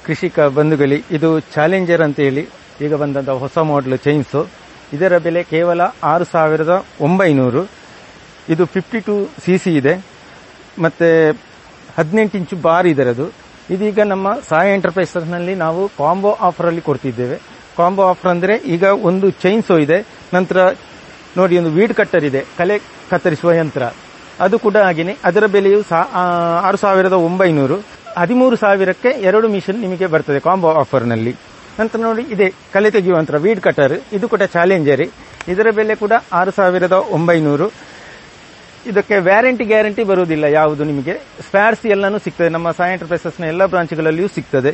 ಕೃಷಿಕ ಬಂಧುಗಳಿ, ಇದು ಚಾಲೆಂಜರ್ ಅಂತ ಹೇಳಿ ಈಗ ಬಂದಂತಹ ಹೊಸ ಮಾಡೆಲ್ ಚೈನ್ಸು. ಇದರ ಬೆಲೆ ಕೇವಲ 6,900. ಇದು 52 cc ಇದೆ, ಮತ್ತೆ 18 ಇಂಚು ಬಾರ್ ಇದರದು. ಇದೀಗ ನಮ್ಮ ಸಾಯಿ ಎಂಟರ್ಪ್ರೈಸಸ್ ನಲ್ಲಿ ನಾವು ಕಾಂಬೋ ಆಫರ್ ಅಲ್ಲಿ ಕೊಡ್ತಿದ್ದೇವೆ. ಕಾಂಬೋ ಆಫರ್ ಅಂದ್ರೆ ಈಗ ಒಂದು ಚೈನ್ಸೋ ಇದೆ, ನಂತರ ನೋಡಿ ಒಂದು ವೀಡ್ ಕಟ್ಟರ್ ಇದೆ, ಕಲೆ ಕತ್ತರಿಸುವ ಯಂತ್ರ, ಅದು ಕೂಡ ಹಾಗೇನೆ. ಅದರ ಬೆಲೆಯು 6,900. 13,000ಕ್ಕೆ 2 ಮಿಷನ್ ನಿಮಗೆ ಬರ್ತದೆ ಕಾಂಬೋ ಆಫರ್ ನಲ್ಲಿ. ನಂತರ ನೋಡಿ ಇದೆ ಕಲೆ ತೆಗೆಯುವ ಯಂತ್ರ ವೀಡ್ ಕಟರ್, ಇದು ಕೂಡ ಚಾಲೆಂಜರ್. ಇದರ ಬೆಲೆ ಕೂಡ 6,900. ಇದಕ್ಕೆ ವ್ಯಾರಂಟಿ ಗ್ಯಾರಂಟಿ ಬರುವುದಿಲ್ಲ ಯಾವುದು, ನಿಮಗೆ ಸ್ಪೇರ್ಸ್ ಎಲ್ಲಾನು ಸಿಗ್ತದೆ. ನಮ್ಮ ಸಾಯಿ ಎಂಟರ್ಪ್ರೈಸಸ್ ನ ಎಲ್ಲಾ ಬ್ರಾಂಚ್ಗಳಲ್ಲಿಯೂ ಸಿಗ್ತದೆ.